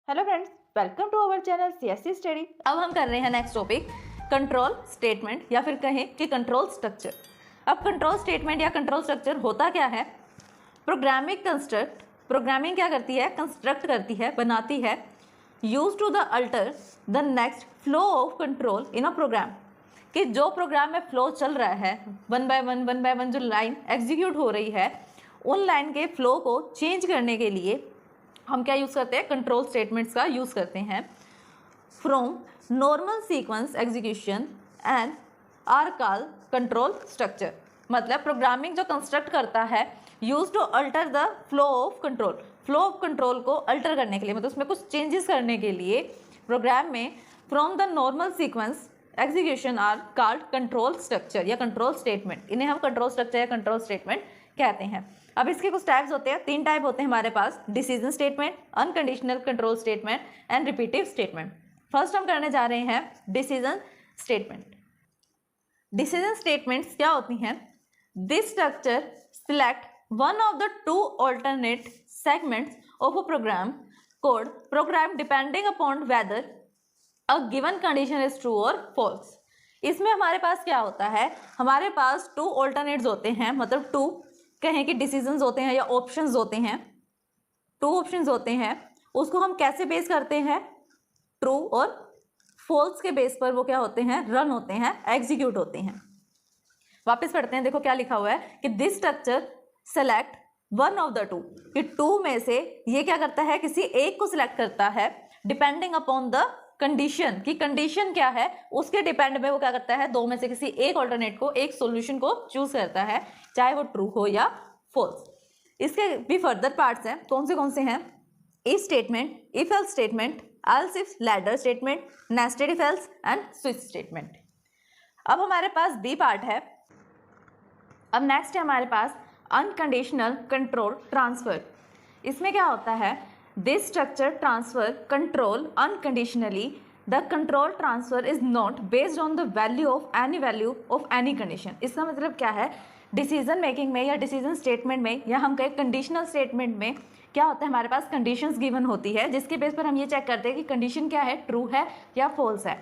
Hello friends, welcome to our channel CSC study. अब हम कर रहे हैं नेक्स्ट टॉपिक कंट्रोल स्टेटमेंट या फिर कहें कि कंट्रोल स्ट्रक्चर। अब कंट्रोल स्टेटमेंट या कंट्रोल स्ट्रक्चर होता क्या है? प्रोग्रामिंग क्या करती है? कंस्ट्रक्ट करती है, बनाती है, use to the alter the next flow of control in a program. कि जो प्रोग्राम में फ्लो चल रहा है, वन बाय वन जो लाइन एग्जीक्यूट हो रही है, उन लाइन के फ्लो को चेंज करने के लिए हम क्या यूज़ करते हैं? कंट्रोल स्टेटमेंट्स का यूज़ करते हैं। From normal sequence execution and are call control structure. मतलब प्रोग्रामिंग जो कंस्ट्रक्ट करता है use to alter the flow of control को अल्टर करने के लिए, मतलब उसमें कुछ चेंजेस करने के लिए प्रोग्राम में from the normal sequence execution are called control structure या कंट्रोल स्टेटमेंट। इन्हें हम कंट्रोल स्ट्रक्चर या कंट्रोल स्टेटमेंट कहते हैं। अब इसके कुछ टाइप्स होते हैं, 3 टाइप होते हैं हमारे पास: decision statement, unconditional control statement and repetitive statement. First हम करने जा रहे हैं डिसीजन स्टेटमेंट। डिसीजन स्टेटमेंट्स क्या होती हैं? This structure select one of the 2 alternate segments of a program depending upon whether a given condition is true और false. इसमें हमारे पास क्या होता है? हमारे पास 2 ऑल्टरनेट्स होते हैं, मतलब 2 कहें कि डिसीजंस होते हैं या ऑप्शंस होते हैं। 2 ऑप्शंस होते हैं, उसको हम कैसे बेस करते हैं? ट्रू और फॉल्स के बेस पर वो क्या होते हैं? रन होते हैं, एग्जीक्यूट होते हैं। वापस पढ़ते हैं, देखो क्या लिखा हुआ है कि this structure select one of the 2, कि 2 में से ये क्या करता है? किसी एक को सिलेक्ट करता है, डिपेंडिंग अपॉन द कंडीशन, की कंडीशन क्या है उसके डिपेंड में वो क्या करता है? 2 में से किसी एक ऑल्टरनेट को, एक सॉल्यूशन को चूज करता है, चाहे वो ट्रू हो या फॉल्स। इसके भी फर्दर पार्ट्स हैं। कौन से हैं? If statement, if else statement, else if ladder statement, nested if else and switch statement. अब हमारे पास बी पार्ट है। अब नेक्स्ट है हमारे पास अनकंडीशनल कंट्रोल ट्रांसफर। इसमें क्या होता है? This structure transfer control unconditionally. The control transfer is not based on the value of any condition. इसका मतलब क्या है? डिसीजन मेकिंग में या डिसीजन स्टेटमेंट में या हम कहें कंडीशनल स्टेटमेंट में क्या होता है? हमारे पास कंडीशंस गिवन होती है, जिसके बेस पर हम ये चेक करते हैं कि कंडीशन क्या है, ट्रू है या फॉल्स है।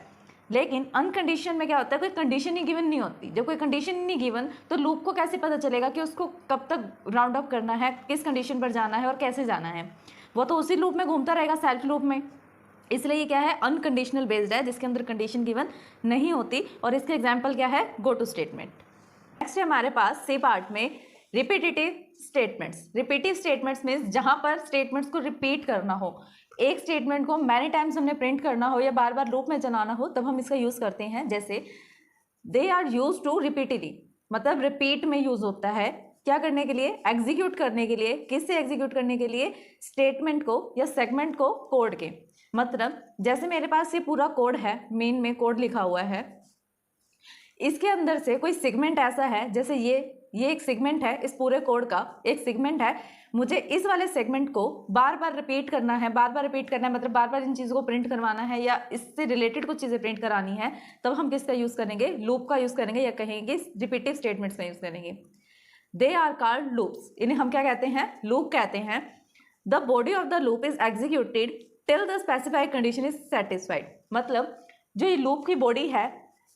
लेकिन अनकंडीशन में क्या होता है? कोई कंडीशन ही गिवन नहीं होती। जब कोई कंडीशन ही नहीं गिवन तो लूप को कैसे पता चलेगा कि उसको कब तक राउंड अप करना है, किस कंडीशन पर जाना है और कैसे जाना है? वो तो उसी लूप में घूमता रहेगा, सेल्फ लूप में। इसलिए ये क्या है? अनकंडीशनल बेस्ड है, जिसके अंदर कंडीशन गिवन नहीं होती। और इसके एग्जाम्पल क्या है? Go two statement. नेक्स्ट है हमारे पास सी पार्ट में repetitive statements. Repetitive statements means जहां पर स्टेटमेंट्स को रिपीट करना हो, एक स्टेटमेंट को मैनी टाइम्स हमने प्रिंट करना हो या बार बार लूप में चलाना हो, तब हम इसका यूज करते हैं। जैसे they are use to repeatedly, मतलब रिपीट में यूज होता है। क्या करने के लिए? एग्जीक्यूट करने के लिए। किससे एग्जीक्यूट करने के लिए? स्टेटमेंट को या सेगमेंट को, कोड के। मतलब जैसे मेरे पास ये पूरा कोड है, मेन में कोड लिखा हुआ है, इसके अंदर से कोई सेगमेंट ऐसा है, जैसे ये एक सेगमेंट है, इस पूरे कोड का एक सेगमेंट है। मुझे इस वाले सेगमेंट को बार बार रिपीट करना है, मतलब बार बार इन चीज़ों को प्रिंट करवाना है या इससे रिलेटेड कुछ चीज़ें प्रिंट करानी है, तब हम किसका यूज़ करेंगे? लूप का यूज़ करेंगे या कहेंगे रिपीटिव स्टेटमेंट्स का यूज़ करेंगे। They are called loops. इन्हें हम क्या कहते हैं? लूप कहते हैं। The body of the loop is executed till the specified condition is satisfied. मतलब जो ये लूप की बॉडी है,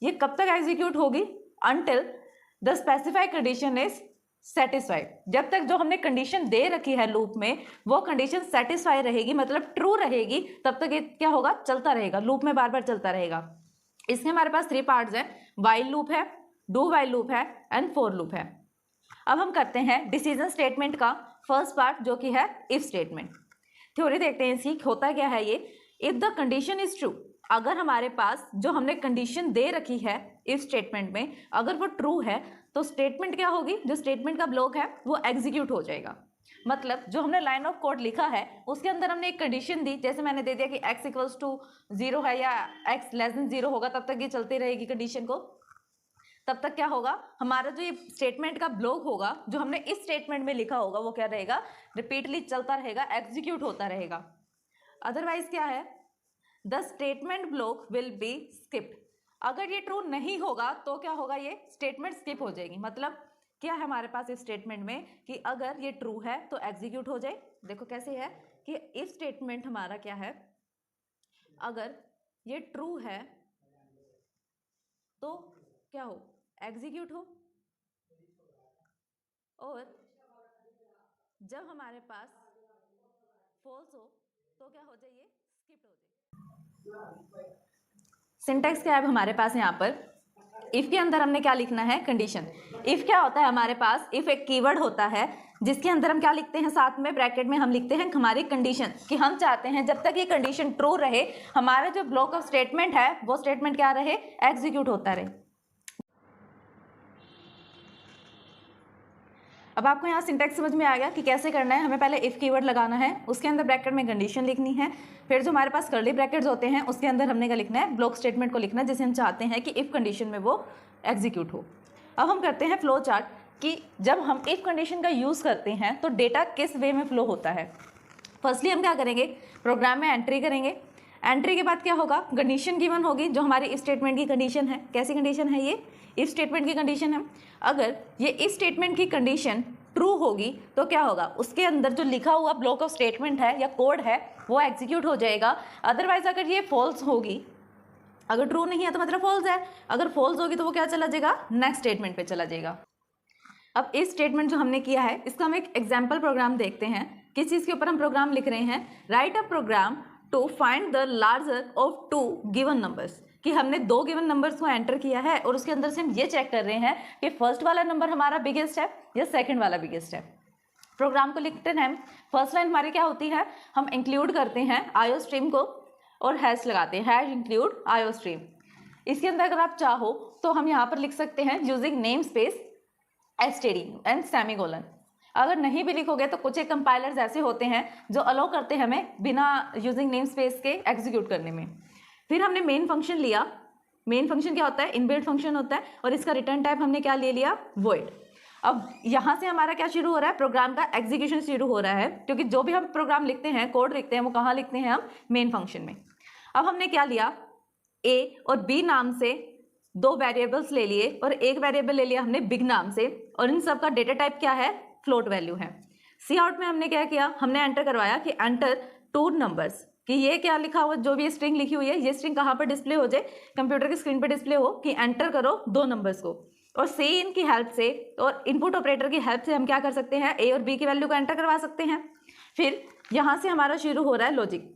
ये कब तक एग्जीक्यूट होगी? Until the specified condition is satisfied. जब तक जो हमने कंडीशन दे रखी है लूप में वो कंडीशन सेटिस्फाई रहेगी, मतलब ट्रू रहेगी, तब तक ये क्या होगा? चलता रहेगा, लूप में बार बार चलता रहेगा। इसमें हमारे पास 3 पार्ट्स हैं। वाइल लूप है, डू वाइल लूप है एंड फॉर लूप है। अब हम करते हैं डिसीजन स्टेटमेंट का फर्स्ट पार्ट, जो कि है इफ स्टेटमेंट। थ्योरी देखते हैं इसकी, होता क्या है ये? If the condition is true, अगर हमारे पास जो हमने कंडीशन दे रखी है इफ स्टेटमेंट में, अगर वो ट्रू है तो स्टेटमेंट क्या होगी? जो स्टेटमेंट का ब्लॉक है वो एग्जीक्यूट हो जाएगा। मतलब जो हमने लाइन ऑफ कोड लिखा है उसके अंदर हमने एक कंडीशन दी, जैसे मैंने दे दिया कि x इक्वल्स टू 0 है या x लेस देन 0 होगा, तब तक ये चलती रहेगी कंडीशन को। तब तक क्या होगा? हमारा जो ये स्टेटमेंट का ब्लॉक होगा, जो हमने इस स्टेटमेंट में लिखा होगा, वो क्या रहेगा? रिपीटली चलता रहेगा, एग्जीक्यूट होता रहेगा। अदरवाइज क्या है? The statement block will be skipped. अगर ये ट्रू नहीं होगा तो क्या होगा? ये स्टेटमेंट स्किप हो जाएगी। मतलब क्या है हमारे पास इस स्टेटमेंट में कि अगर ये ट्रू है तो एग्जीक्यूट हो जाए। देखो कैसे है कि इफ स्टेटमेंट हमारा क्या है? अगर ये ट्रू है तो क्या हो, एग्जीक्यूट हो, और जब हमारे पास फॉल्स हो तो क्या हो जाए, स्किप हो जाए। सिंटैक्स क्या है हमारे पास यहाँ पर, इफ के अंदर हमने क्या लिखना है, कंडीशन। इफ क्या होता है हमारे पास, इफ एक कीवर्ड होता है जिसके अंदर हम क्या लिखते हैं, साथ में ब्रैकेट में हम लिखते हैं हमारी कंडीशन, कि हम चाहते हैं जब तक ये कंडीशन ट्रू रहे हमारा जो ब्लॉक ऑफ स्टेटमेंट है वो स्टेटमेंट क्या रहे, एग्जीक्यूट होता रहे। अब आपको यहाँ सिंटैक्स समझ में आ गया कि कैसे करना है। हमें पहले इफ कीवर्ड लगाना है, उसके अंदर ब्रैकेट में कंडीशन लिखनी है, फिर जो हमारे पास कर्ली ब्रैकेट्स होते हैं उसके अंदर हमने क्या लिखना है, ब्लॉक स्टेटमेंट को लिखना है जिसे हम चाहते हैं कि इफ कंडीशन में वो एग्जीक्यूट हो। अब हम करते हैं फ्लो चार्ट कि जब हम इफ कंडीशन का यूज़ करते हैं तो डेटा किस वे में फ्लो होता है। फर्स्टली हम क्या करेंगे, प्रोग्राम में एंट्री करेंगे। एंट्री के बाद क्या होगा, कंडीशन गिवन होगी जो हमारी इफ स्टेटमेंट की कंडीशन है। कैसी कंडीशन है ये, इफ स्टेटमेंट की कंडीशन है। अगर ये इफ स्टेटमेंट की कंडीशन ट्रू होगी तो क्या होगा, उसके अंदर जो लिखा हुआ ब्लॉक ऑफ स्टेटमेंट है या कोड है वो एग्जीक्यूट हो जाएगा। अदरवाइज अगर ये फॉल्स होगी, अगर ट्रू नहीं है तो मतलब फॉल्स है, अगर फॉल्स होगी तो वो क्या चला जाएगा, नेक्स्ट स्टेटमेंट पे चला जाएगा। अब इस स्टेटमेंट जो हमने किया है इसका हम एक एग्जाम्पल प्रोग्राम देखते हैं। किस चीज़ के ऊपर हम प्रोग्राम लिख रहे हैं, write a program to find the larger of 2 given numbers, कि हमने 2 गिवन नंबर्स को एंटर किया है और उसके अंदर से हम ये चेक कर रहे हैं कि फर्स्ट वाला नंबर हमारा बिगेस्ट है या सेकंड वाला बिगेस्ट है। प्रोग्राम को लिखते हैं, फर्स्ट लाइन हमारी क्या होती है, हम इंक्लूड करते हैं आईओ स्ट्रीम को और हैश लगाते हैं, हैश इंक्लूड आईओ स्ट्रीम। इसके अंदर अगर आप चाहो तो हम यहाँ पर लिख सकते हैं using name space STD and semicolon. अगर नहीं भी लिखोगे तो कुछ एक कंपाइलर्स ऐसे होते हैं जो अलाउ करते हैं हमें बिना यूजिंग नेम स्पेस के एग्जीक्यूट करने में। फिर हमने मेन फंक्शन लिया। मेन फंक्शन क्या होता है, इनबिल्ट फंक्शन होता है, और इसका रिटर्न टाइप हमने क्या ले लिया, वॉइड। अब यहाँ से हमारा क्या शुरू हो रहा है, प्रोग्राम का एग्जीक्यूशन शुरू हो रहा है, क्योंकि जो भी हम प्रोग्राम लिखते हैं, कोड लिखते हैं, वो कहाँ लिखते हैं, हम मेन फंक्शन में। अब हमने क्या लिया, ए और बी नाम से 2 वेरिएबल्स ले लिए और एक वेरिएबल ले लिया हमने बिग नाम से, और इन सब का डेटा टाइप क्या है, फ्लोट वैल्यू है। सी आउट में हमने क्या किया, हमने एंटर करवाया कि एंटर 2 नंबर्स, कि ये क्या लिखा हुआ, जो भी स्ट्रिंग लिखी हुई है ये स्ट्रिंग कहाँ पर डिस्प्ले हो जाए, कंप्यूटर की स्क्रीन पर डिस्प्ले हो, कि एंटर करो 2 नंबर्स को। और सी इन की हेल्प से और इनपुट ऑपरेटर की हेल्प से हम क्या कर सकते हैं, ए और बी की वैल्यू को एंटर करवा सकते हैं। फिर यहाँ से हमारा शुरू हो रहा है लॉजिक,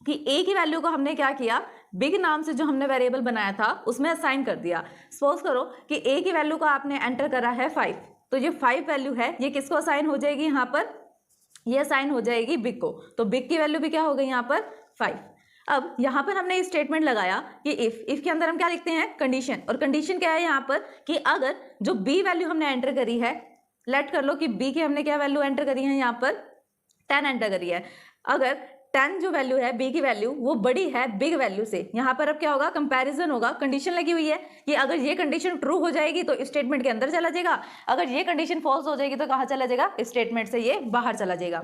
कि ए की वैल्यू को हमने क्या किया, बिग नाम से जो हमने वेरिएबल बनाया था उसमें असाइन कर दिया। सपोज करो कि ए की वैल्यू को आपने एंटर करा है 5, तो ये 5 वैल्यू है, ये किसको असाइन हो जाएगी, यहाँ पर ये असाइन हो जाएगी बिग को, तो बिग की वैल्यू भी क्या हो गई यहाँ पर 5। अब यहाँ पर हमने स्टेटमेंट लगाया कि इफ के अंदर हम क्या लिखते हैं, कंडीशन, और कंडीशन क्या है यहाँ पर कि अगर जो बी वैल्यू हमने एंटर करी है, लेट कर लो कि बी की हमने क्या वैल्यू एंटर करी है, यहाँ पर 10 एंटर करी है, अगर 10 जो वैल्यू है बी की वैल्यू वो बड़ी है बिग वैल्यू से, यहाँ पर अब क्या होगा, कंपैरिजन होगा। कंडीशन लगी हुई है कि अगर ये कंडीशन ट्रू हो जाएगी तो स्टेटमेंट के अंदर चला जाएगा, अगर ये कंडीशन फॉल्स हो जाएगी तो कहाँ चला जाएगा, स्टेटमेंट से ये बाहर चला जाएगा।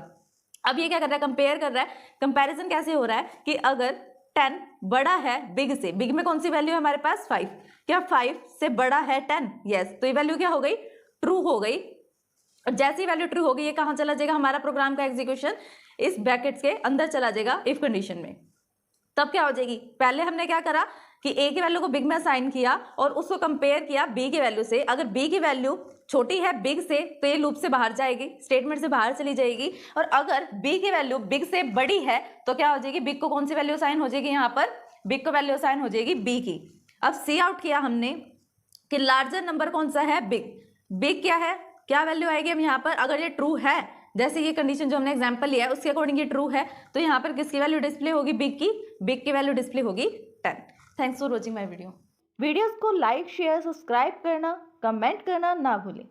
अब ये क्या कर रहा है, कंपेयर कर रहा है। कंपैरिजन कैसे हो रहा है कि अगर 10 बड़ा है बिग से, बिग में कौन सी वैल्यू है हमारे पास 5, क्या 5 से बड़ा है 10, यस, तो ये वैल्यू क्या हो गई, ट्रू हो गई। और जैसी वैल्यू ट्रू होगी ये कहाँ चला जाएगा, हमारा प्रोग्राम का एग्जीक्यूशन इस ब्रैकेट्स के अंदर चला जाएगा इफ कंडीशन में। तब क्या हो जाएगी, पहले हमने क्या करा कि ए की वैल्यू को बिग में असाइन किया और उसको कंपेयर किया बी की वैल्यू से। अगर बी की वैल्यू छोटी है बिग से तो ये लूप से बाहर जाएगी, स्टेटमेंट से बाहर चली जाएगी, और अगर बी की वैल्यू बिग से बड़ी है तो क्या हो जाएगी, बिग को कौन सी वैल्यू असाइन हो जाएगी, यहाँ पर बिग को वैल्यू असाइन हो जाएगी बी की। अब सी आउट किया हमने कि लार्जर नंबर कौन सा है, बिग, बिग क्या है, क्या वैल्यू आएगी अब यहाँ पर, अगर ये ट्रू है, जैसे ये कंडीशन जो हमने एग्जांपल लिया है उसके अकॉर्डिंग ये ट्रू है, तो यहाँ पर किसकी वैल्यू डिस्प्ले होगी, बिग की वैल्यू डिस्प्ले होगी 10। Thanks for watching my video. Videos को लाइक शेयर सब्सक्राइब करना कमेंट करना ना भूलें।